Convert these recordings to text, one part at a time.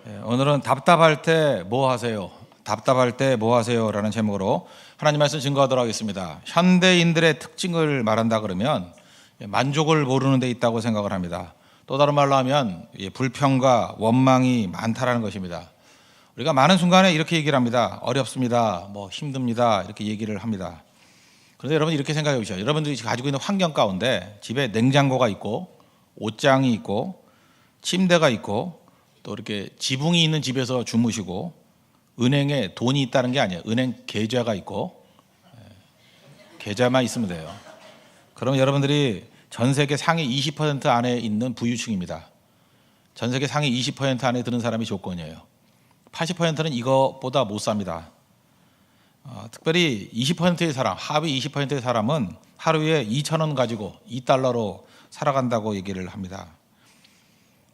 오늘은 답답할 때 뭐 하세요? 답답할 때 뭐 하세요? 라는 제목으로 하나님 말씀 증거하도록 하겠습니다. 현대인들의 특징을 말한다 그러면 만족을 모르는 데 있다고 생각을 합니다. 또 다른 말로 하면 불평과 원망이 많다라는 것입니다. 우리가 많은 순간에 이렇게 얘기를 합니다. 어렵습니다. 힘듭니다. 이렇게 얘기를 합니다. 그런데 여러분 이렇게 생각해 보시죠. 여러분들이 가지고 있는 환경 가운데 집에 냉장고가 있고 옷장이 있고 침대가 있고 또 이렇게 지붕이 있는 집에서 주무시고 은행에 돈이 있다는 게 아니에요. 은행 계좌가 있고 계좌만 있으면 돼요. 그러면 여러분들이 전 세계 상위 20% 안에 있는 부유층입니다. 전 세계 상위 20% 안에 드는 사람이 조건이에요. 80%는 이것보다 못 삽니다. 특별히 20%의 사람, 하위 20%의 사람은 하루에 2,000원 가지고 2달러로 살아간다고 얘기를 합니다.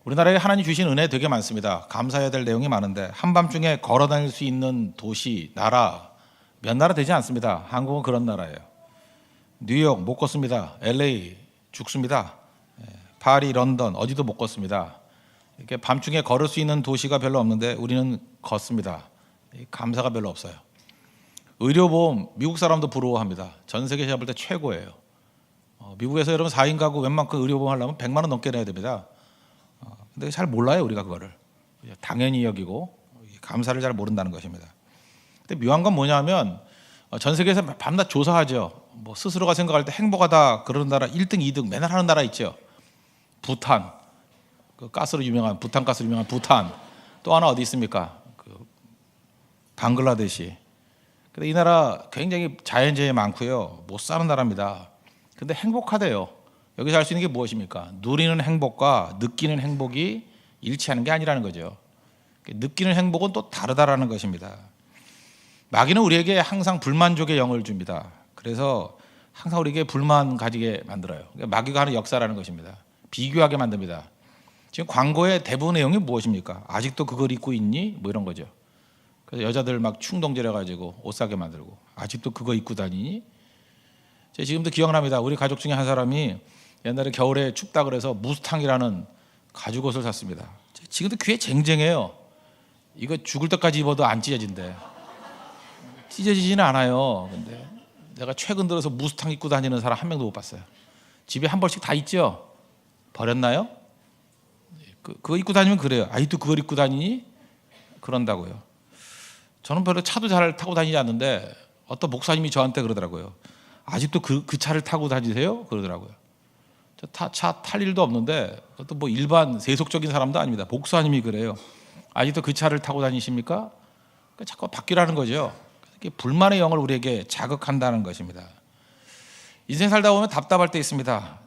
우리나라에 하나님 주신 은혜 되게 많습니다. 감사해야 될 내용이 많은데 한밤중에 걸어 다닐 수 있는 도시, 나라 몇 나라 되지 않습니다. 한국은 그런 나라예요. 뉴욕 못 걷습니다. LA 죽습니다. 파리, 런던 어디도 못 걷습니다. 이렇게 밤중에 걸을 수 있는 도시가 별로 없는데 우리는 걷습니다. 감사가 별로 없어요. 의료보험 미국 사람도 부러워합니다. 전 세계 제가 볼 때 최고예요. 미국에서 여러분 4인 가구 웬만큼 의료보험 하려면 100만 원 넘게 내야 됩니다. 근데 잘 몰라요 우리가 그거를. 당연히 여기고 감사를 잘 모른다는 것입니다. 근데 묘한 건 뭐냐면 전 세계에서 밤낮 조사하죠. 스스로가 생각할 때 행복하다 그러는 나라 1등, 2등 맨날 하는 나라 있죠. 부탄, 그 가스로 유명한 부탄 가스로 유명한 부탄. 또 하나 어디 있습니까? 방글라데시. 근데 이 나라 굉장히 자연재해 많고요. 못 사는 나라입니다. 근데 행복하대요. 여기서 할 수 있는 게 무엇입니까? 누리는 행복과 느끼는 행복이 일치하는 게 아니라는 거죠. 느끼는 행복은 또 다르다라는 것입니다. 마귀는 우리에게 항상 불만족의 영을 줍니다. 그래서 항상 우리에게 불만 가지게 만들어요. 마귀가 하는 역사라는 것입니다. 비교하게 만듭니다. 지금 광고의 대부분의 내용이 무엇입니까? 아직도 그걸 입고 있니? 이런 거죠. 그래서 여자들 막 충동질해가지고 옷 사게 만들고 아직도 그거 입고 다니니? 제가 지금도 기억납니다. 우리 가족 중에 한 사람이 옛날에 겨울에 춥다 그래서 무스탕이라는 가죽옷을 샀습니다. 지금도 귀에 쟁쟁해요. 이거 죽을 때까지 입어도 안 찢어진대. 찢어지지는 않아요. 근데 내가 최근 들어서 무스탕 입고 다니는 사람 한 명도 못 봤어요. 집에 한 벌씩 다 있죠? 버렸나요? 그거 입고 다니면 그래요. 아직도 그걸 입고 다니니? 그런다고요. 저는 별로 차도 잘 타고 다니지 않는데 어떤 목사님이 저한테 그러더라고요. 아직도 그 차를 타고 다니세요? 그러더라고요. 차 탈 일도 없는데 또 일반 세속적인 사람도 아닙니다. 목사님이 그래요. 아직도 그 차를 타고 다니십니까? 자꾸 바뀌라는 거죠. 불만의 영을 우리에게 자극한다는 것입니다. 인생 살다 보면 답답할 때 있습니다.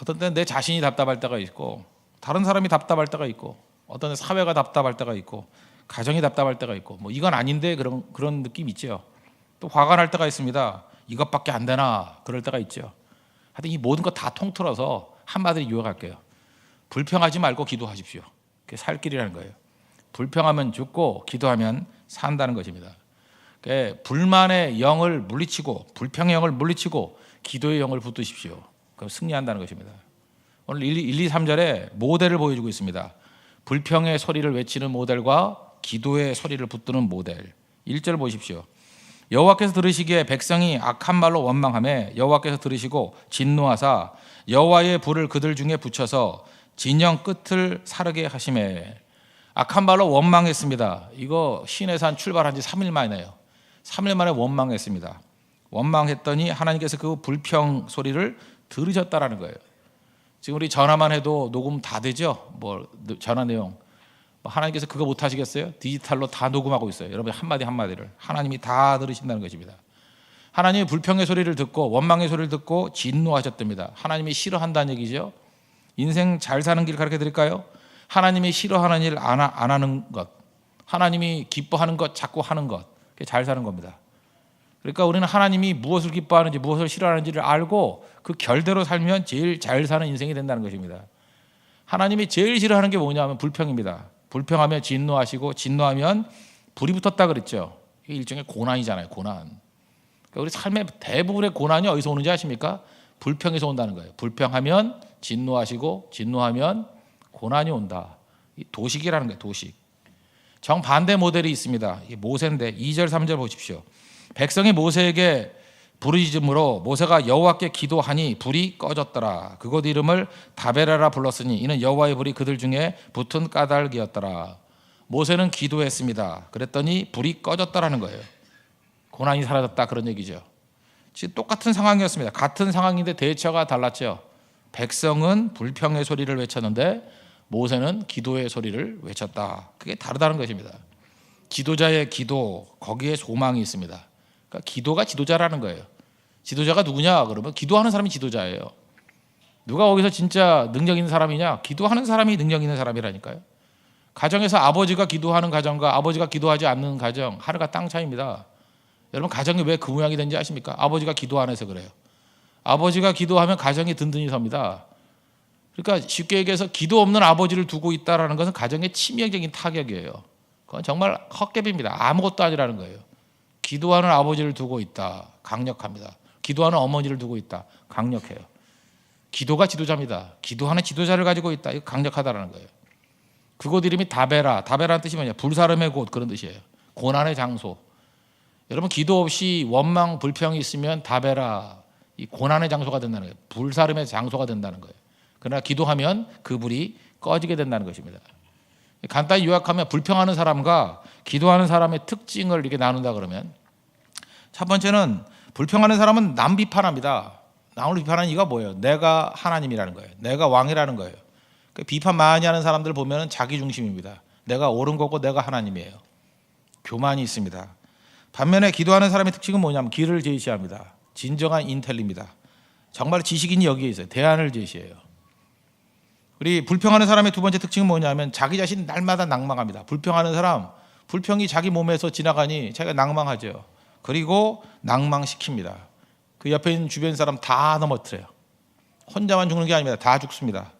어떤 때는 내 자신이 답답할 때가 있고 다른 사람이 답답할 때가 있고 어떤 때 사회가 답답할 때가 있고 가정이 답답할 때가 있고 이건 아닌데 그런 느낌 있죠. 또 화가 날 때가 있습니다. 이것밖에 안 되나 그럴 때가 있죠. 하여튼 이 모든 것 다 통틀어서 한마디로 요약할게요. 불평하지 말고 기도하십시오. 그게 살 길이라는 거예요. 불평하면 죽고 기도하면 산다는 것입니다. 불만의 영을 물리치고 불평의 영을 물리치고 기도의 영을 붙드십시오. 그럼 승리한다는 것입니다. 오늘 1, 2, 3절에 모델을 보여주고 있습니다. 불평의 소리를 외치는 모델과 기도의 소리를 붙드는 모델. 1절 보십시오. 여호와께서 들으시기에 백성이 악한 말로 원망하며 여호와께서 들으시고 진노하사 여호와의 불을 그들 중에 붙여서 진영 끝을 사르게 하시매. 악한 말로 원망했습니다. 이거 시내산 출발한 지 3일 만이네요. 3일 만에 원망했습니다. 원망했더니 하나님께서 그 불평 소리를 들으셨다라는 거예요. 지금 우리 전화만 해도 녹음 다 되죠? 전화 내용. 하나님께서 그거 못 하시겠어요? 디지털로 다 녹음하고 있어요. 여러분 한마디 한마디를 하나님이 다 들으신다는 것입니다. 하나님이 불평의 소리를 듣고 원망의 소리를 듣고 진노하셨답니다. 하나님이 싫어한다는 얘기죠. 인생 잘 사는 길 가르쳐 드릴까요? 하나님이 싫어하는 일 안 하는 것, 하나님이 기뻐하는 것 자꾸 하는 것, 그게 잘 사는 겁니다. 그러니까 우리는 하나님이 무엇을 기뻐하는지 무엇을 싫어하는지를 알고 그 결대로 살면 제일 잘 사는 인생이 된다는 것입니다. 하나님이 제일 싫어하는 게 뭐냐면 불평입니다. 불평하면 진노하시고 진노하면 불이 붙었다 그랬죠. 이게 일종의 고난이잖아요. 고난. 그러니까 우리 삶의 대부분의 고난이 어디서 오는지 아십니까? 불평에서 온다는 거예요. 불평하면 진노하시고 진노하면 고난이 온다. 이 도식이라는 거예요. 도식. 정반대 모델이 있습니다. 이게 모세인데 2절 3절 보십시오. 백성이 모세에게 부르짖음으로 모세가 여호와께 기도하니 불이 꺼졌더라. 그곳 이름을 다베라라 불렀으니 이는 여호와의 불이 그들 중에 붙은 까닭이었더라. 모세는 기도했습니다. 그랬더니 불이 꺼졌다라는 거예요. 고난이 사라졌다 그런 얘기죠. 지금 똑같은 상황이었습니다. 같은 상황인데 대처가 달랐죠. 백성은 불평의 소리를 외쳤는데 모세는 기도의 소리를 외쳤다. 그게 다르다는 것입니다. 지도자의 기도, 거기에 소망이 있습니다. 그러니까 기도가 지도자라는 거예요. 지도자가 누구냐? 그러면 기도하는 사람이 지도자예요. 누가 거기서 진짜 능력 있는 사람이냐? 기도하는 사람이 능력 있는 사람이라니까요. 가정에서 아버지가 기도하는 가정과 아버지가 기도하지 않는 가정, 하늘과 땅 차이입니다. 여러분 가정이 왜 그 모양이 된지 아십니까? 아버지가 기도 안 해서 그래요. 아버지가 기도하면 가정이 든든히 섭니다. 그러니까 쉽게 얘기해서 기도 없는 아버지를 두고 있다는 것은 가정의 치명적인 타격이에요. 그건 정말 헛개비입니다. 아무것도 아니라는 거예요. 기도하는 아버지를 두고 있다. 강력합니다. 기도하는 어머니를 두고 있다. 강력해요. 기도가 지도자입니다. 기도하는 지도자를 가지고 있다. 이거 강력하다는 거예요. 그곳 이름이 다베라. 다베라는 뜻이 뭐냐? 불사름의 곳 그런 뜻이에요. 고난의 장소. 여러분 기도 없이 원망 불평이 있으면 다베라 이 고난의 장소가 된다는 거예요. 불사름의 장소가 된다는 거예요. 그러나 기도하면 그 불이 꺼지게 된다는 것입니다. 간단히 요약하면 불평하는 사람과 기도하는 사람의 특징을 이렇게 나눈다 그러면 첫 번째는 불평하는 사람은 남 비판합니다. 남을 비판하는 이유가 뭐예요? 내가 하나님이라는 거예요. 내가 왕이라는 거예요. 비판 많이 하는 사람들 보면 자기 중심입니다. 내가 옳은 거고 내가 하나님이에요. 교만이 있습니다. 반면에 기도하는 사람의 특징은 뭐냐면 길을 제시합니다. 진정한 인텔리입니다. 정말 지식인이 여기에 있어요. 대안을 제시해요. 우리 불평하는 사람의 두 번째 특징은 뭐냐면 자기 자신 날마다 낭망합니다. 불평하는 사람, 불평이 자기 몸에서 지나가니 자기가 낭망하죠. 그리고 낭망시킵니다. 그 옆에 있는 주변 사람 다 넘어뜨려요. 혼자만 죽는 게 아닙니다. 다 죽습니다.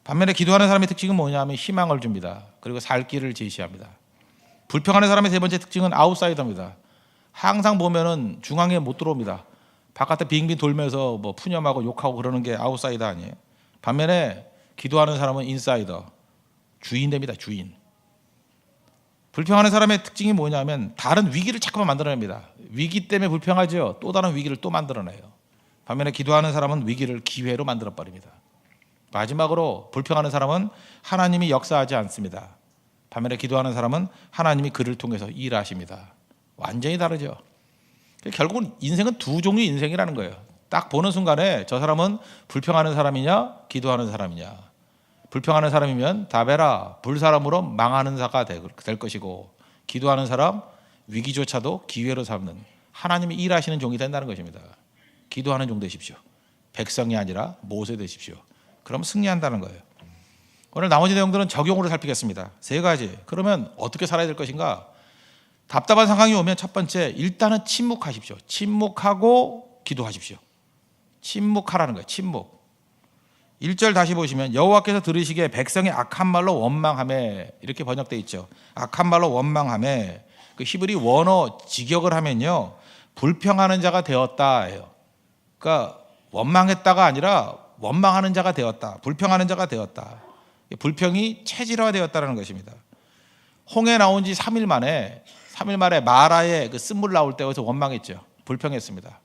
반면에 기도하는 사람의 특징은 뭐냐면 희망을 줍니다. 그리고 살 길을 제시합니다. 불평하는 사람의 세 번째 특징은 아웃사이더입니다. 항상 보면은 중앙에 못 들어옵니다. 바깥에 빙빙 돌면서 뭐 푸념하고 욕하고 그러는 게 아웃사이더 아니에요. 반면에 기도하는 사람은 인사이더, 주인 됩니다. 주인. 불평하는 사람의 특징이 뭐냐면 다른 위기를 자꾸만 만들어냅니다. 위기 때문에 불평하죠. 또 다른 위기를 또 만들어내요. 반면에 기도하는 사람은 위기를 기회로 만들어버립니다. 마지막으로 불평하는 사람은 하나님이 역사하지 않습니다. 반면에 기도하는 사람은 하나님이 그를 통해서 일하십니다. 완전히 다르죠. 결국은 인생은 두 종류의 인생이라는 거예요. 딱 보는 순간에 저 사람은 불평하는 사람이냐 기도하는 사람이냐. 불평하는 사람이면 다베라 불사람으로 망하는 자가 될 것이고 기도하는 사람 위기조차도 기회로 삼는 하나님이 일하시는 종이 된다는 것입니다. 기도하는 종 되십시오. 백성이 아니라 모세 되십시오. 그럼 승리한다는 거예요. 오늘 나머지 내용들은 적용으로 살피겠습니다. 세 가지. 그러면 어떻게 살아야 될 것인가? 답답한 상황이 오면 첫 번째 일단은 침묵하십시오. 침묵하고 기도하십시오. 침묵하라는 거예요. 침묵. 1절 다시 보시면 여호와께서 들으시기에 백성이 악한 말로 원망하매 이렇게 번역되어 있죠. 악한 말로 원망하매 그 히브리 원어 직역을 하면요 불평하는 자가 되었다예요. 그러니까 원망했다가 아니라 원망하는 자가 되었다. 불평하는 자가 되었다. 불평이 체질화되었다는 것입니다. 홍해 나온 지 3일 만에 마라에 그 쓴물 나올 때에서 원망했죠. 불평했습니다.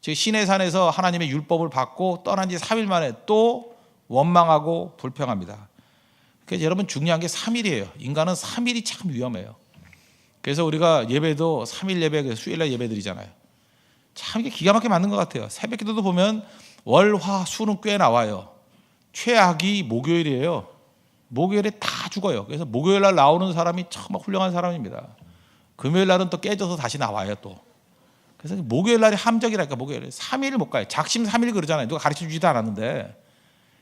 즉 시내산에서 하나님의 율법을 받고 떠난 지 3일 만에 또 원망하고 불평합니다. 그래서 여러분 중요한 게 3일이에요. 인간은 3일이 참 위험해요. 그래서 우리가 예배도 3일 예배, 수요일날 예배 드리잖아요. 참 이게 기가 막히게 맞는 것 같아요. 새벽 기도도 보면 월, 화, 수는 꽤 나와요. 최악이 목요일이에요. 목요일에 다 죽어요. 그래서 목요일 날 나오는 사람이 정말 훌륭한 사람입니다. 금요일 날은 또 깨져서 다시 나와요 또. 그래서 목요일 날이 함정이라니까. 목요일에 3일을 못 가요. 작심 3일 그러잖아요. 누가 가르쳐 주지도 않았는데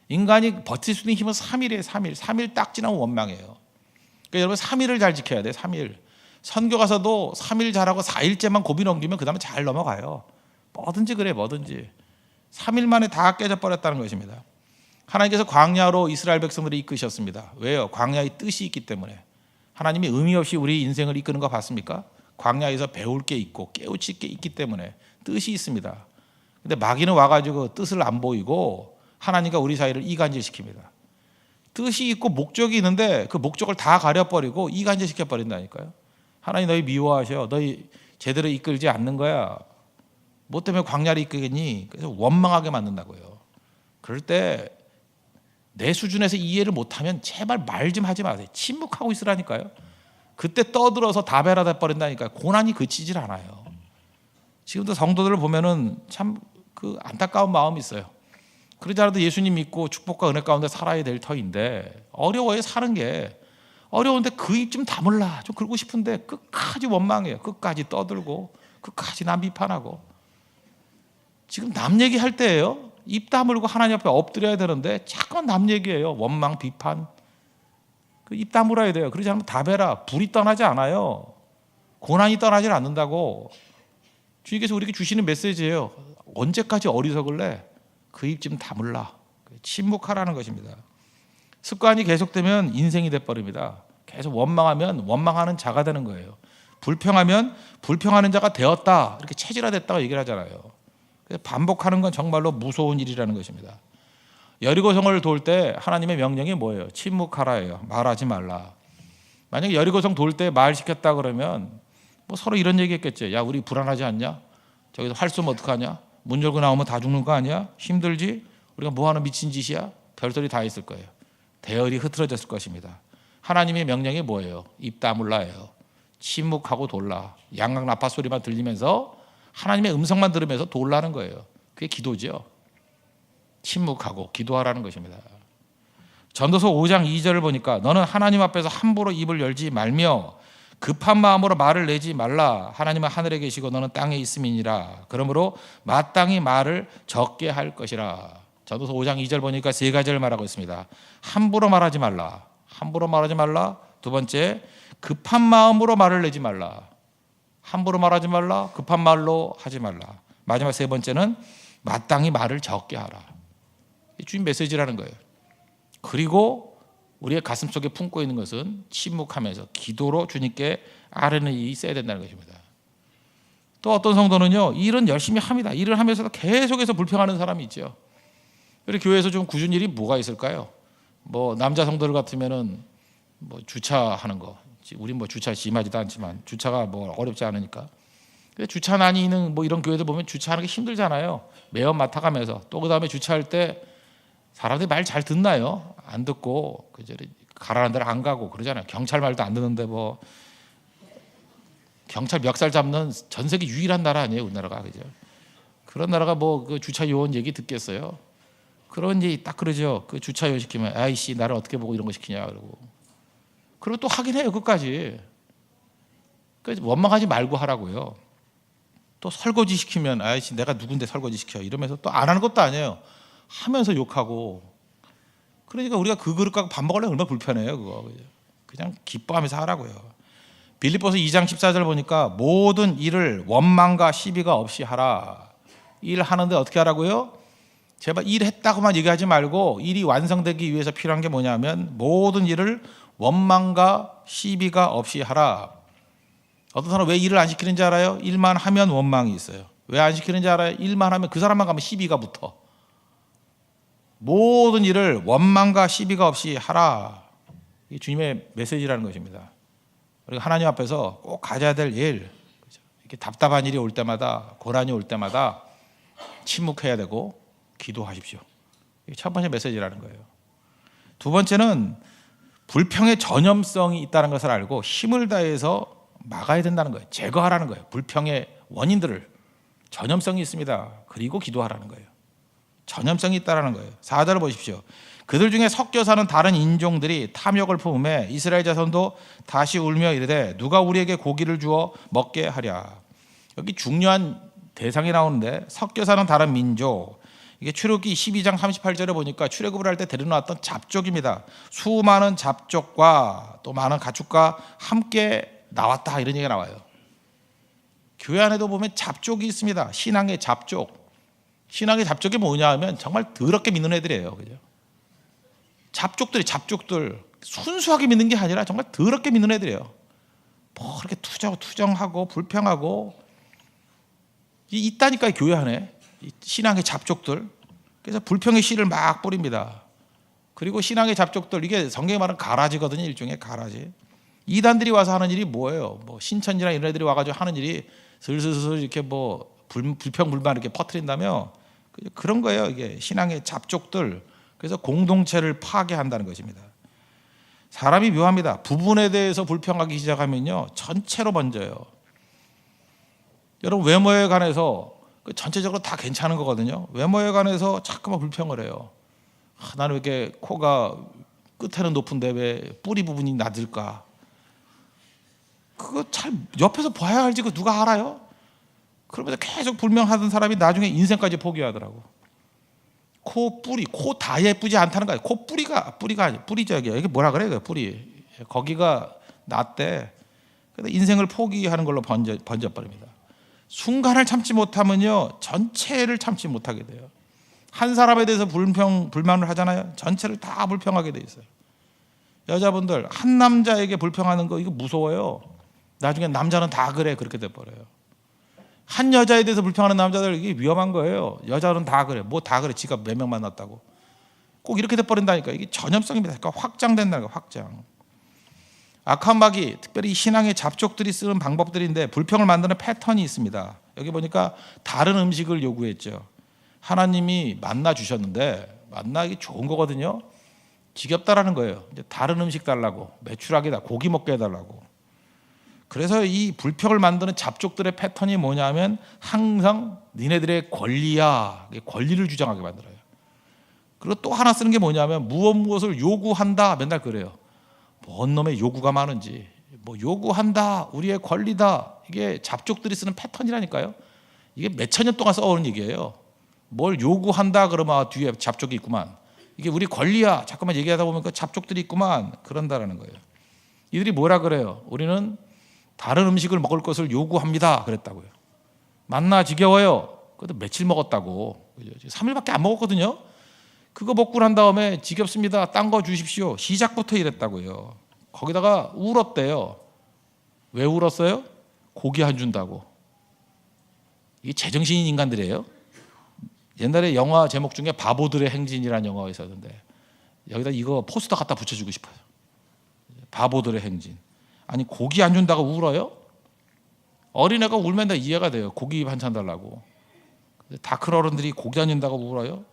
인간이 버틸 수 있는 힘은 3일이에요. 3일 딱 지나면 원망해요. 그러니까 여러분 3일을 잘 지켜야 돼요. 3일. 선교 가서도 3일 잘하고 4일째만 고비 넘기면 그 다음에 잘 넘어가요. 뭐든지 그래 뭐든지. 3일 만에 다 깨져버렸다는 것입니다. 하나님께서 광야로 이스라엘 백성들을 이끄셨습니다. 왜요? 광야의 뜻이 있기 때문에. 하나님이 의미 없이 우리 인생을 이끄는 거 봤습니까? 광야에서 배울 게 있고 깨우칠 게 있기 때문에 뜻이 있습니다. 근데 마귀는 와가지고 뜻을 안 보이고 하나님과 우리 사이를 이간질시킵니다. 뜻이 있고 목적이 있는데 그 목적을 다 가려버리고 이간질 시켜버린다니까요. 하나님 너희 미워하셔. 너희 제대로 이끌지 않는 거야. 뭐 때문에 광야를 이끌겠니? 그래서 원망하게 만든다고요. 그럴 때 내 수준에서 이해를 못하면 제발 말 좀 하지 마세요. 침묵하고 있으라니까요. 그때 떠들어서 다베라 돼버린다니까요. 고난이 그치질 않아요. 지금도 성도들을 보면은 참 그 안타까운 마음이 있어요. 그러지 않아도 예수님 믿고 축복과 은혜 가운데 살아야 될 터인데 어려워요. 사는 게 어려운데 그 입 좀 다물라 좀 그러고 싶은데 끝까지 원망해요. 끝까지 떠들고 끝까지 남 비판하고. 지금 남 얘기할 때예요. 입 다물고 하나님 앞에 엎드려야 되는데 자꾸만 남 얘기해요. 원망 비판. 그 입 다물어야 돼요. 그러지 않으면 다베라 불이 떠나지 않아요. 고난이 떠나질 않는다고. 주님께서 우리에게 주시는 메시지예요. 언제까지 어리석을래? 그 입 좀 다물라. 침묵하라는 것입니다. 습관이 계속되면 인생이 돼버립니다. 계속 원망하면 원망하는 자가 되는 거예요. 불평하면 불평하는 자가 되었다. 이렇게 체질화됐다고 얘기를 하잖아요. 그래서 반복하는 건 정말로 무서운 일이라는 것입니다. 여리고성을 돌 때 하나님의 명령이 뭐예요? 침묵하라예요. 말하지 말라. 만약에 여리고성 돌 때 말 시켰다 그러면 뭐 서로 이런 얘기했겠죠. 야, 우리 불안하지 않냐? 저기서 활 쏘면 어떡하냐? 문 열고 나오면 다 죽는 거 아니야? 힘들지? 우리가 뭐하는 미친 짓이야? 별소리 다 했을 거예요. 대열이 흐트러졌을 것입니다. 하나님의 명령이 뭐예요? 입 다물라예요. 침묵하고 돌라. 양각 나파 소리만 들리면서 하나님의 음성만 들으면서 돌라는 거예요. 그게 기도죠. 침묵하고 기도하라는 것입니다. 전도서 5장 2절을 보니까 너는 하나님 앞에서 함부로 입을 열지 말며 급한 마음으로 말을 내지 말라. 하나님은 하늘에 계시고 너는 땅에 있음이니라. 그러므로 마땅히 말을 적게 할 것이라. 전도서 5장 2절 보니까 세 가지를 말하고 있습니다. 함부로 말하지 말라. 함부로 말하지 말라. 두 번째, 급한 마음으로 말을 내지 말라. 함부로 말하지 말라. 급한 말로 하지 말라. 마지막 세 번째는 마땅히 말을 적게 하라. 주님 메시지라는 거예요. 그리고 우리의 가슴 속에 품고 있는 것은 침묵하면서 기도로 주님께 아뢰는 일이 있어야 된다는 것입니다. 또 어떤 성도는요, 일은 열심히 합니다. 일을 하면서도 계속해서 불평하는 사람이 있죠. 우리 교회에서 좀 굳은 일이 뭐가 있을까요? 뭐 남자 성도들 같으면은 뭐 주차하는 거. 우린 뭐 주차 심하지도 않지만 주차가 뭐 어렵지 않으니까. 근데 주차난이 있는 뭐 이런 교회들 보면 주차하는 게 힘들잖아요. 매연 맡아가면서 또 그다음에 주차할 때 사람들이 말 잘 듣나요? 안 듣고 그저 가라는 데를 안 가고 그러잖아요. 경찰 말도 안 듣는데 뭐 경찰 멱살 잡는 전 세계 유일한 나라 아니에요, 우리나라가. 그죠? 그런 나라가 뭐 그 주차 요원 얘기 듣겠어요? 그런 얘기 딱 그러죠. 그 주차 요원 시키면 아이씨 나를 어떻게 보고 이런 거 시키냐 그러고. 그리고 또 하긴 해요, 끝까지. 그래서 원망하지 말고 하라고요. 또 설거지 시키면 아이씨 내가 누군데 설거지 시켜 이러면서 또 안 하는 것도 아니에요. 하면서 욕하고. 그러니까 우리가 그 그릇 갖고 밥 먹으려면 얼마나 불편해요, 그거. 그냥 기뻐하면서 하라고요. 빌립보서 2장 14절 보니까 모든 일을 원망과 시비가 없이 하라. 일하는데 어떻게 하라고요? 제발 일했다고만 얘기하지 말고 일이 완성되기 위해서 필요한 게 뭐냐면 모든 일을 원망과 시비가 없이 하라. 어떤 사람은 왜 일을 안 시키는지 알아요? 일만 하면 원망이 있어요. 왜 안 시키는지 알아요? 일만 하면 그 사람만 가면 시비가 붙어. 모든 일을 원망과 시비가 없이 하라. 이게 주님의 메시지라는 것입니다. 우리가 하나님 앞에서 꼭 가져야 될 일, 이렇게 답답한 일이 올 때마다, 고난이 올 때마다 침묵해야 되고 기도하십시오. 이게 첫 번째 메시지라는 거예요. 두 번째는 불평의 전염성이 있다는 것을 알고 힘을 다해서 막아야 된다는 거예요. 제거하라는 거예요. 불평의 원인들을. 전염성이 있습니다. 그리고 기도하라는 거예요. 전염성이 있다는 거예요. 4절을 보십시오. 그들 중에 섞여 사는 다른 인종들이 탐욕을 품음에 이스라엘 자손도 다시 울며 이르되 누가 우리에게 고기를 주어 먹게 하랴. 여기 중요한 대상이 나오는데 섞여 사는 다른 민족. 이게 출애굽기 12장 38절에 보니까 출애굽을 할 때 데려놨던 잡족입니다. 수많은 잡족과 또 많은 가축과 함께 나왔다 이런 얘기가 나와요. 교회 안에도 보면 잡족이 있습니다. 신앙의 잡족. 신앙의 잡족이 뭐냐 하면 정말 더럽게 믿는 애들이에요. 그죠? 잡족들 순수하게 믿는 게 아니라 정말 더럽게 믿는 애들이에요. 뭐 그렇게 투정하고 불평하고 있다니까요, 교회 안에. 신앙의 잡족들. 그래서 불평의 씨를 막 뿌립니다. 그리고 신앙의 잡족들, 이게 성경에 말하는 가라지거든요. 일종의 가라지. 이단들이 와서 하는 일이 뭐예요? 뭐 신천지나 이런 애들이 와가지고 하는 일이 슬슬슬 이렇게 뭐 불평불만 이렇게 퍼뜨린다며, 그런 거예요. 이게 신앙의 잡족들. 그래서 공동체를 파괴한다는 것입니다. 사람이 묘합니다. 부분에 대해서 불평하기 시작하면요, 전체로 번져요. 여러분, 외모에 관해서 전체적으로 다 괜찮은 거거든요. 외모에 관해서 자꾸만 불평을 해요. 나는 왜 이렇게 코가 끝에는 높은데 왜 뿌리 부분이 낮을까? 그거 잘 옆에서 봐야 알지, 그거 누가 알아요? 그러면서 계속 불명하던 사람이 나중에 인생까지 포기하더라고. 코 뿌리, 코 다 예쁘지 않다는 거예요. 코 뿌리가 아니, 뿌리죠. 이게 뭐라 그래요? 그 뿌리. 거기가 낮대. 근데 인생을 포기하는 걸로 번져버립니다. 순간을 참지 못하면요, 전체를 참지 못하게 돼요. 한 사람에 대해서 불만을 하잖아요. 전체를 다 불평하게 돼 있어요. 여자분들, 한 남자에게 불평하는 거 이거 무서워요. 나중에 남자는 다 그래, 그렇게 돼버려요. 한 여자에 대해서 불평하는 남자들, 이게 위험한 거예요. 여자는 다 그래, 뭐 다 그래, 지가 몇 명 만났다고. 꼭 이렇게 돼버린다니까. 이게 전염성입니다. 그러니까 확장된다는 거예요. 확장. 악한 마귀, 특별히 신앙의 잡족들이 쓰는 방법들인데 불평을 만드는 패턴이 있습니다. 여기 보니까 다른 음식을 요구했죠. 하나님이 만나 주셨는데, 만나기 좋은 거거든요. 지겹다라는 거예요. 이제 다른 음식 달라고, 매출하기다, 고기 먹게 해달라고. 그래서 이 불평을 만드는 잡족들의 패턴이 뭐냐면, 항상 니네들의 권리야, 권리를 주장하게 만들어요. 그리고 또 하나 쓰는 게 뭐냐면, 무엇을 요구한다, 맨날 그래요. 뭔 놈의 요구가 많은지, 뭐 요구한다, 우리의 권리다. 이게 잡족들이 쓰는 패턴이라니까요. 이게 몇천 년 동안 써오는 얘기예요. 뭘 요구한다 그러면 뒤에 잡족이 있구만. 이게 우리 권리야, 자꾸만 얘기하다 보면 그 잡족들이 있구만. 그런다라는 거예요. 이들이 뭐라 그래요? 우리는 다른 음식을 먹을 것을 요구합니다, 그랬다고요. 만나 지겨워요. 그것도 며칠 먹었다고. 3일밖에 안 먹었거든요. 그거 먹고 난 다음에 지겹습니다, 딴 거 주십시오. 시작부터 이랬다고요. 거기다가 울었대요. 왜 울었어요? 고기 안 준다고. 이게 제정신인 인간들이에요. 옛날에 영화 제목 중에 바보들의 행진이라는 영화가 있었는데, 여기다 이거 포스터 갖다 붙여주고 싶어요. 바보들의 행진. 아니, 고기 안 준다고 울어요? 어린애가 울면 다 이해가 돼요. 고기 반찬 달라고. 다 큰 어른들이 고기 안 준다고 울어요?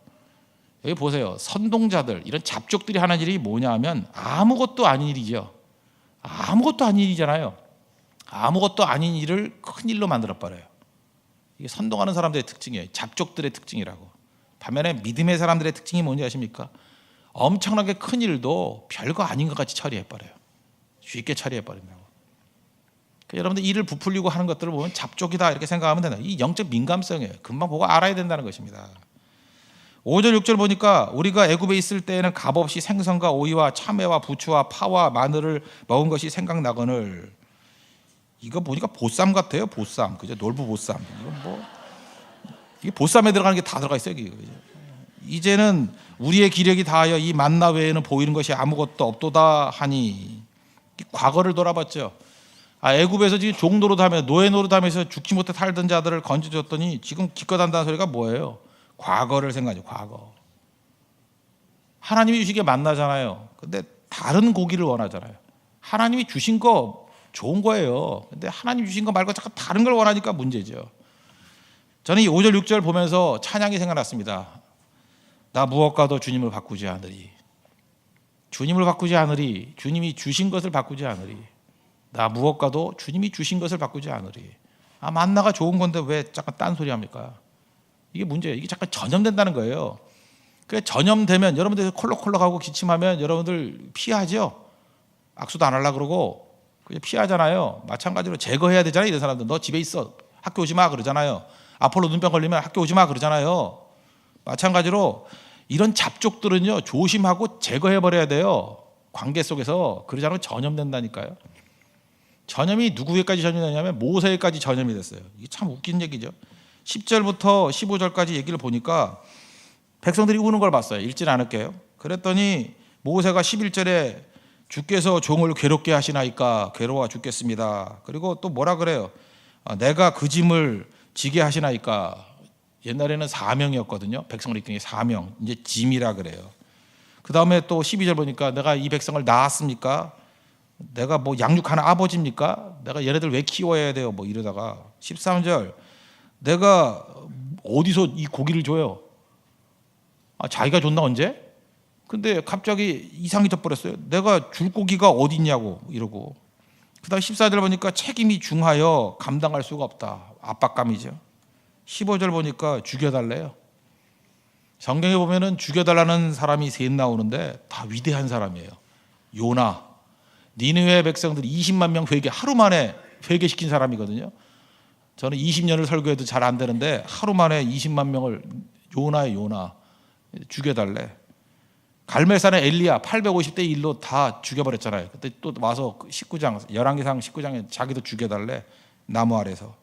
여기 보세요. 선동자들, 이런 잡족들이 하는 일이 뭐냐 하면 아무것도 아닌 일이죠. 아무것도 아닌 일이잖아요. 아무것도 아닌 일을 큰 일로 만들어버려요. 이게 선동하는 사람들의 특징이에요. 잡족들의 특징이라고. 반면에 믿음의 사람들의 특징이 뭔지 아십니까? 엄청나게 큰 일도 별거 아닌 것 같이 처리해버려요. 쉽게 처리해버린다고. 그러니까 여러분들 일을 부풀리고 하는 것들을 보면 잡족이다 이렇게 생각하면 된다. 이 영적 민감성이에요. 금방 보고 알아야 된다는 것입니다. 5절 6절 보니까 우리가 애굽에 있을 때에는 값없이 생선과 오이와 참외와 부추와 파와 마늘을 먹은 것이 생각나거늘. 이거 보니까 보쌈 같아요. 보쌈, 그죠? 놀부 보쌈. 이건 뭐, 이게 보쌈에 들어가는 게 다 들어가 있어요. 그죠? 이제는 우리의 기력이 다하여 이 만나 외에는 보이는 것이 아무것도 없도다 하니. 과거를 돌아봤죠. 애굽에서 지금 종 노릇하며 노예 노릇하면서 죽지 못해 살던 자들을 건져줬더니 지금 기껏 한다는 소리가 뭐예요? 과거를 생각하죠. 과거. 하나님이 주시기에 만나잖아요. 근데 다른 고기를 원하잖아요. 하나님이 주신 거 좋은 거예요. 근데 하나님 주신 거 말고 자꾸 다른 걸 원하니까 문제죠. 저는 이 5절 6절 보면서 찬양이 생각났습니다. 나 무엇과도 주님을 바꾸지 않으리. 주님을 바꾸지 않으리. 주님이 주신 것을 바꾸지 않으리. 나 무엇과도 주님이 주신 것을 바꾸지 않으리. 만나가 좋은 건데 왜 잠깐 딴소리 합니까? 이게 문제예요. 이게 잠깐 전염된다는 거예요. 그래, 전염되면 여러분들 콜록콜록하고 기침하면 여러분들 피하죠. 악수도 안 하려고 그러고 그냥 피하잖아요. 마찬가지로 제거해야 되잖아요. 이런 사람들. 너 집에 있어. 학교 오지 마 그러잖아요. 아폴로 눈병 걸리면 학교 오지 마 그러잖아요. 마찬가지로 이런 잡족들은요, 조심하고 제거해버려야 돼요. 관계 속에서. 그러지 않으면 전염된다니까요. 전염이 누구에까지 전염되냐면 모세에까지 전염이 됐어요. 이게 참 웃긴 얘기죠. 10절부터 15절까지 얘기를 보니까 백성들이 우는 걸 봤어요. 읽진 않을게요. 그랬더니 모세가 11절에 주께서 종을 괴롭게 하시나이까 괴로워 죽겠습니다. 그리고 또 뭐라 그래요? 내가 그 짐을 지게 하시나이까. 옛날에는 사명이었거든요. 백성을 이끄는 게 사명. 이제 짐이라 그래요. 그 다음에 또 12절 보니까 내가 이 백성을 낳았습니까? 내가 뭐 양육하는 아버지입니까? 내가 얘네들 왜 키워야 돼요? 뭐 이러다가 13절 내가 어디서 이 고기를 줘요? 자기가 줬나 언제? 근데 갑자기 이상이 져버렸어요. 내가 줄 고기가 어디 있냐고 이러고. 그 다음 14절 보니까 책임이 중하여 감당할 수가 없다. 압박감이죠. 15절 보니까 죽여달래요. 성경에 보면은 죽여달라는 사람이 셋 나오는데 다 위대한 사람이에요. 요나, 니느웨 백성들이 20만 명 회개, 하루 만에 회개시킨 사람이거든요. 저는 20년을 설교해도 잘 안 되는데 하루 만에 20만 명을 요나 죽여달래. 갈멜산의 엘리야 850대 1로 다 죽여버렸잖아요. 그때 또 와서 19장 열왕기상 19장에 자기도 죽여달래. 나무 아래서.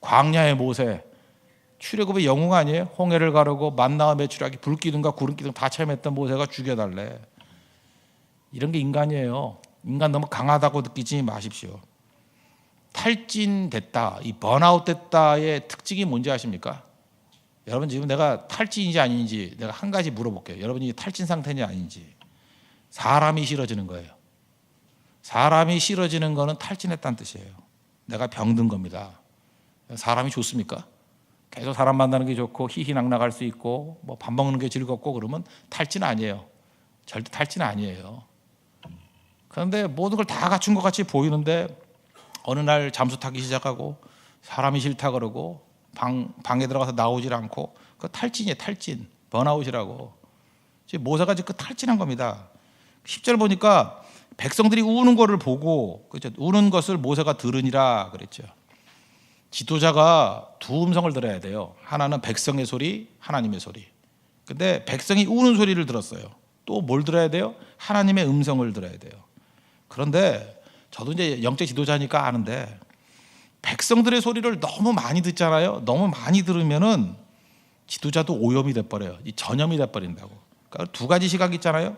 광야의 모세 출애굽의 영웅 아니에요? 홍해를 가르고 만나와 메추라기 불기둥과 구름기둥 다 체험했던 모세가 죽여달래. 이런 게 인간이에요. 인간 너무 강하다고 느끼지 마십시오. 탈진됐다, 이 번아웃 됐다의 특징이 뭔지 아십니까? 여러분 지금 내가 탈진인지 아닌지 내가 한 가지 물어볼게요. 여러분이 탈진 상태냐 아닌지. 사람이 싫어지는 거예요. 사람이 싫어지는 거는 탈진했다는 뜻이에요. 내가 병든 겁니다. 사람이 좋습니까? 계속 사람 만나는 게 좋고 희희낙낙할 수 있고 뭐 밥 먹는 게 즐겁고 그러면 탈진 아니에요. 절대 탈진 아니에요. 그런데 모든 걸 다 갖춘 것 같이 보이는데 어느 날 잠수 타기 시작하고 사람이 싫다 그러고 방에 들어가서 나오질 않고 그 탈진이에요. 탈진, 번아웃이라고. 모세가 지금 탈진한 겁니다. 10절 보니까 백성들이 우는 것을 보고 그렇죠? 우는 것을 모세가 들으니라 그랬죠. 지도자가 두 음성을 들어야 돼요. 하나는 백성의 소리, 하나님의 소리. 근데 백성이 우는 소리를 들었어요. 또 뭘 들어야 돼요? 하나님의 음성을 들어야 돼요. 그런데 저도 이제 영적 지도자니까 아는데 백성들의 소리를 너무 많이 듣잖아요. 너무 많이 들으면은 지도자도 오염이 돼버려요. 이 전염이 돼버린다고. 그러니까 두 가지 시각이 있잖아요.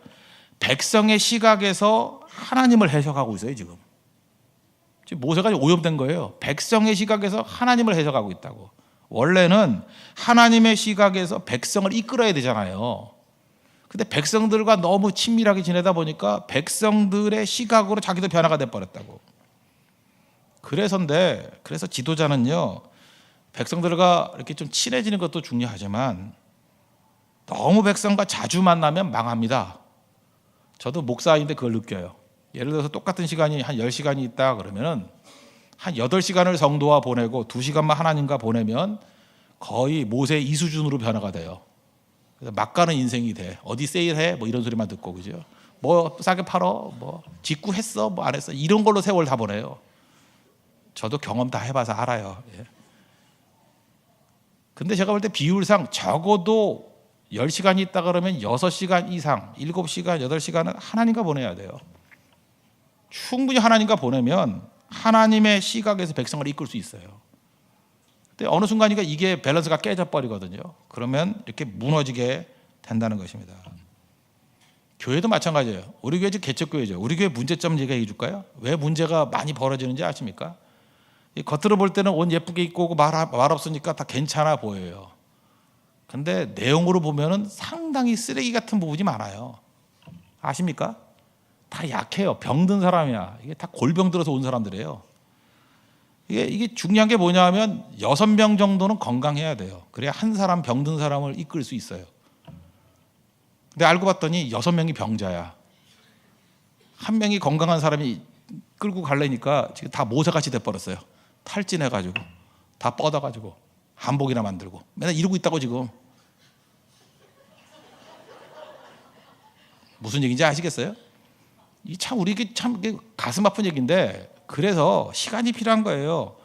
백성의 시각에서 하나님을 해석하고 있어요. 지금 모세가 오염된 거예요. 백성의 시각에서 하나님을 해석하고 있다고. 원래는 하나님의 시각에서 백성을 이끌어야 되잖아요. 근데 백성들과 너무 친밀하게 지내다 보니까 백성들의 시각으로 자기도 변화가 돼버렸다고. 그래서 지도자는요, 백성들과 이렇게 좀 친해지는 것도 중요하지만 너무 백성과 자주 만나면 망합니다. 저도 목사인데 그걸 느껴요. 예를 들어서 똑같은 시간이 한 10시간이 있다 그러면은 한 8시간을 성도와 보내고 2시간만 하나님과 보내면 거의 모세 이 수준으로 변화가 돼요. 그래서 막 가는 인생이 돼. 어디 세일해? 뭐 이런 소리만 듣고, 그죠? 뭐 싸게 팔어? 뭐 직구했어? 뭐 안 했어? 이런 걸로 세월 다 보내요. 저도 경험 다 해봐서 알아요. 예. 근데 제가 볼 때 비율상 적어도 10시간이 있다 그러면 6시간 이상, 7시간, 8시간은 하나님과 보내야 돼요. 충분히 하나님과 보내면 하나님의 시각에서 백성을 이끌 수 있어요. 근데 어느 순간이니까 이게 밸런스가 깨져버리거든요. 그러면 이렇게 무너지게 된다는 것입니다. 교회도 마찬가지예요. 우리 교회 지금 개척교회죠. 우리 교회 문제점 얘기해 줄까요? 왜 문제가 많이 벌어지는지 아십니까? 겉으로 볼 때는 옷 예쁘게 입고 오고 말 없으니까 다 괜찮아 보여요. 근데 내용으로 보면은 상당히 쓰레기 같은 부분이 많아요. 아십니까? 다 약해요. 병든 사람이야. 이게 다 골병 들어서 온 사람들이에요. 이게 중요한 게 뭐냐면 6명 정도는 건강해야 돼요. 그래야 한 사람 병든 사람을 이끌 수 있어요. 근데 알고 봤더니 6명이 병자야. 한 명이 건강한 사람이 끌고 가려니까 지금 다 모세같이 돼버렸어요. 탈진해가지고 다 뻗어가지고 한복이나 만들고 맨날 이러고 있다고 지금. 무슨 얘기인지 아시겠어요? 이 참 우리에게 참 가슴 아픈 얘기인데 그래서 시간이 필요한 거예요.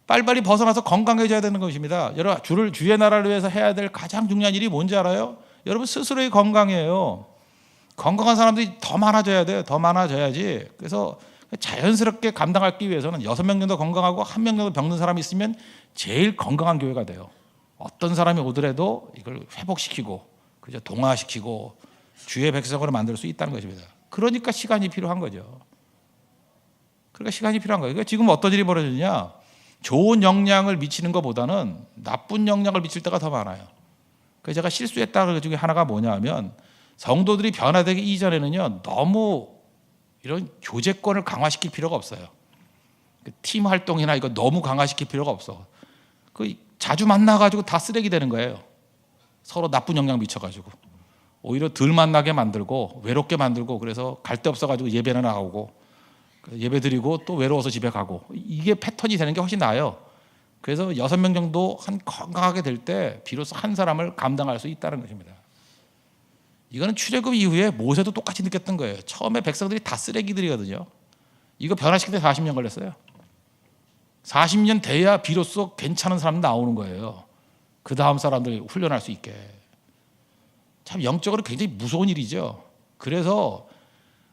빨리빨리 벗어나서 건강해져야 되는 것입니다. 여러분 주의 나라를 위해서 해야 될 가장 중요한 일이 뭔지 알아요? 여러분 스스로의 건강이에요. 건강한 사람들이 더 많아져야 돼요. 더 많아져야지. 그래서 자연스럽게 감당하기 위해서는 6명 정도 건강하고 1명 정도 병든 사람이 있으면 제일 건강한 교회가 돼요. 어떤 사람이 오더라도 이걸 회복시키고 그죠? 동화시키고 주의 백성으로 만들 수 있다는 것입니다. 그러니까 시간이 필요한 거죠. 그러니까 시간이 필요한 거예요. 그러니까 지금 어떤 일이 벌어지냐? 좋은 영향을 미치는 것보다는 나쁜 영향을 미칠 때가 더 많아요. 그래서 제가 실수했다 그 중에 하나가 뭐냐면 성도들이 변화되기 이전에는요, 너무 이런 교제권을 강화시킬 필요가 없어요. 팀 활동이나 이거 너무 강화시킬 필요가 없어. 자주 만나가지고 다 쓰레기 되는 거예요. 서로 나쁜 영향 미쳐가지고 오히려 덜 만나게 만들고 외롭게 만들고, 그래서 갈 데 없어가지고 예배는 나가고 예배 드리고 또 외로워서 집에 가고, 이게 패턴이 되는 게 훨씬 나아요. 그래서 6명 정도 건강하게 될 때 비로소 한 사람을 감당할 수 있다는 것입니다. 이거는 출애굽 이후에 모세도 똑같이 느꼈던 거예요. 처음에 백성들이 다 쓰레기들이거든요. 이거 변화시키는데 40년 걸렸어요. 40년 돼야 비로소 괜찮은 사람 나오는 거예요. 그 다음 사람들 훈련할 수 있게. 참 영적으로 굉장히 무서운 일이죠. 그래서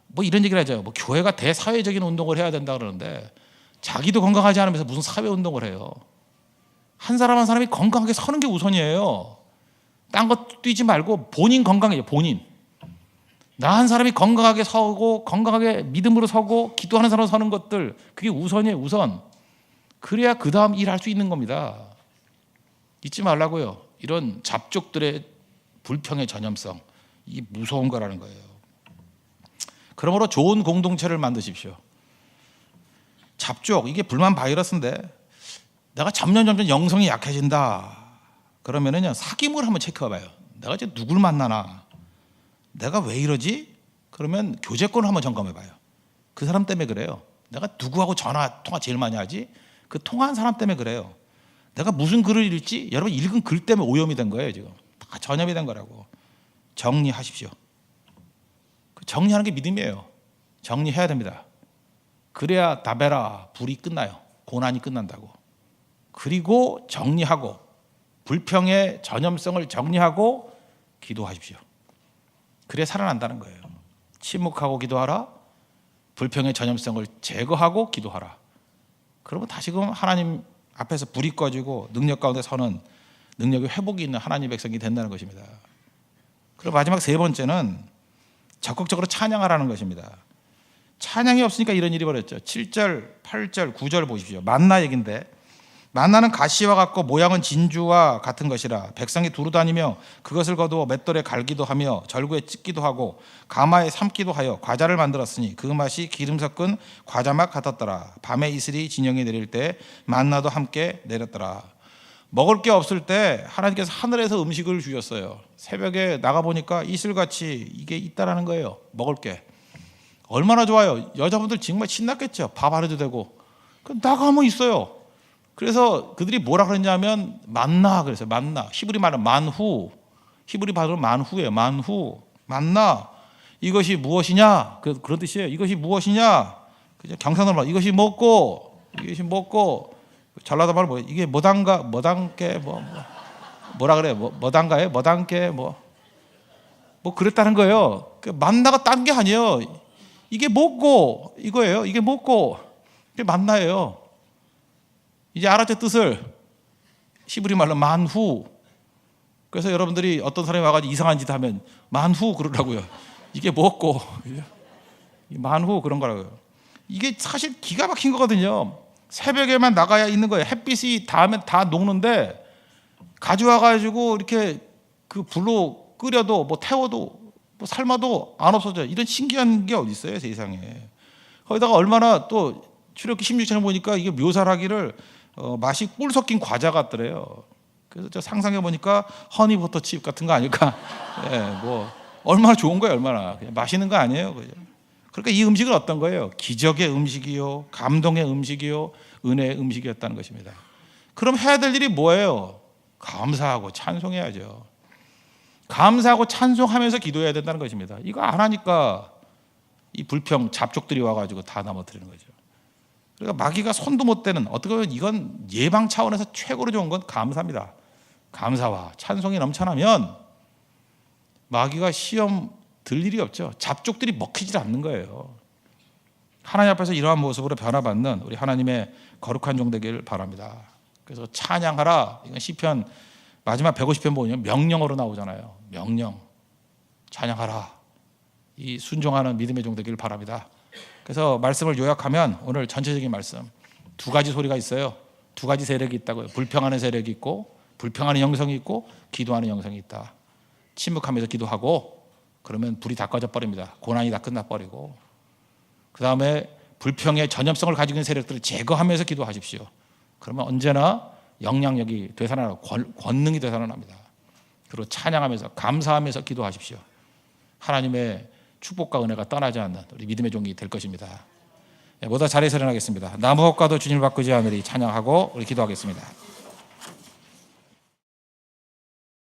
뭐 이런 얘기를 하죠. 뭐 교회가 대사회적인 운동을 해야 된다 그러는데 자기도 건강하지 않으면서 무슨 사회 운동을 해요. 한 사람 한 사람이 건강하게 서는 게 우선이에요. 딴 거 뛰지 말고 본인 건강해요. 본인. 나 한 사람이 건강하게 서고 건강하게 믿음으로 서고 기도하는 사람 서는 것들, 그게 우선이에요. 우선. 그래야 그 다음 일할 수 있는 겁니다. 잊지 말라고요. 이런 잡족들의 불평의 전염성, 이게 무서운 거라는 거예요. 그러므로 좋은 공동체를 만드십시오. 잡족, 이게 불만 바이러스인데 내가 점점 영성이 약해진다 그러면은요, 사귐을 한번 체크해봐요. 내가 이제 누굴 만나나, 내가 왜 이러지? 그러면 교제권을 한번 점검해봐요. 그 사람 때문에 그래요. 내가 누구하고 통화 제일 많이 하지? 그 통화한 사람 때문에 그래요. 내가 무슨 글을 읽지? 여러분 읽은 글 때문에 오염이 된 거예요. 지금 다 전염이 된 거라고. 정리하십시오. 정리하는 게 믿음이에요. 정리해야 됩니다. 그래야 다베라, 불이 끝나요. 고난이 끝난다고. 그리고 정리하고 불평의 전염성을 정리하고 기도하십시오. 그래 살아난다는 거예요. 침묵하고 기도하라. 불평의 전염성을 제거하고 기도하라. 그러면 다시금 하나님 앞에서 불이 꺼지고 능력 가운데 서는 능력의 회복이 있는 하나님의 백성이 된다는 것입니다. 그리고 마지막 세 번째는 적극적으로 찬양하라는 것입니다. 찬양이 없으니까 이런 일이 벌어졌죠. 7절, 8절, 9절 보십시오. 만나 얘긴데, 만나는 가시와 같고 모양은 진주와 같은 것이라 백성이 두루 다니며 그것을 거두어 맷돌에 갈기도 하며 절구에 찢기도 하고 가마에 삶기도 하여 과자를 만들었으니 그 맛이 기름 섞은 과자맛 같았더라. 밤에 이슬이 진영에 내릴 때 만나도 함께 내렸더라. 먹을 게 없을 때 하나님께서 하늘에서 음식을 주셨어요. 새벽에 나가보니까 이슬같이 이게 있다라는 거예요. 먹을 게. 얼마나 좋아요. 여자분들 정말 신났겠죠. 밥 안 해도 되고. 나가면 있어요. 그래서 그들이 뭐라 그랬냐면 만나 그랬어요. 만나. 히브리 말은 만후. 히브리 발음은 만후예요. 만후. 만나. 이것이 무엇이냐? 그런 뜻이에요. 이것이 무엇이냐? 경상도 말 이것이 먹고 전라도 말 뭐예요? 이게 뭐단게 뭐라 그래요? 뭐단가에 뭐단게 뭐 그랬다는 거예요. 만나가 딴 게 아니에요. 이게 먹고 이거예요. 이게 먹고 이게 만나예요. 이제 알았죠 뜻을. 히브리 말로 만후. 그래서 여러분들이 어떤 사람이 와가지고 이상한 짓 하면 만후 그러라고요. 이게 먹고 만후 그런 거라고요. 이게 사실 기가 막힌 거거든요. 새벽에만 나가야 있는 거예요. 햇빛이 닿으면 다 녹는데 가져와가지고 이렇게 그 불로 끓여도 뭐 태워도 뭐 삶아도 안 없어져요. 이런 신기한 게 어디 있어요 세상에. 거기다가 얼마나 또 출애굽기 16장을 보니까 이게 묘사를 하기를 맛이 꿀 섞인 과자 같더래요. 그래서 저 상상해 보니까 허니버터칩 같은 거 아닐까. 예, 뭐 얼마나 좋은 거예요. 얼마나 그냥 맛있는 거 아니에요. 그죠? 그러니까 이 음식은 어떤 거예요? 기적의 음식이요, 감동의 음식이요, 은혜의 음식이었다는 것입니다. 그럼 해야 될 일이 뭐예요? 감사하고 찬송해야죠. 감사하고 찬송하면서 기도해야 된다는 것입니다. 이거 안 하니까 이 불평 잡족들이 와가지고 다 넘어뜨리는 거죠. 그러니까 마귀가 손도 못 대는, 어떻게 보면 이건 예방 차원에서 최고로 좋은 건 감사입니다. 감사와 찬송이 넘쳐나면 마귀가 시험 들 일이 없죠. 잡족들이 먹히질 않는 거예요. 하나님 앞에서 이러한 모습으로 변화받는 우리 하나님의 거룩한 종 되기를 바랍니다. 그래서 찬양하라. 이건 시편 마지막 150편 보면 명령어로 나오잖아요. 명령. 찬양하라. 이 순종하는 믿음의 종 되기를 바랍니다. 그래서 말씀을 요약하면 오늘 전체적인 말씀 두 가지 소리가 있어요. 두 가지 세력이 있다고요. 불평하는 세력이 있고 불평하는 영성이 있고 기도하는 영성이 있다. 침묵하면서 기도하고 그러면 불이 다 꺼져 버립니다. 고난이 다 끝나버리고, 그 다음에 불평의 전염성을 가지고 있는 세력들을 제거하면서 기도하십시오. 그러면 언제나 영향력이 되살아나고 권능이 되살아납니다. 그리고 찬양하면서 감사하면서 기도하십시오. 하나님의 축복과 은혜가 떠나지 않는 우리 믿음의 종이 될 것입니다. 모두 자리에서 일어나겠습니다. 나무업과도 주님을 바꾸지 않으리 찬양하고 우리 기도하겠습니다.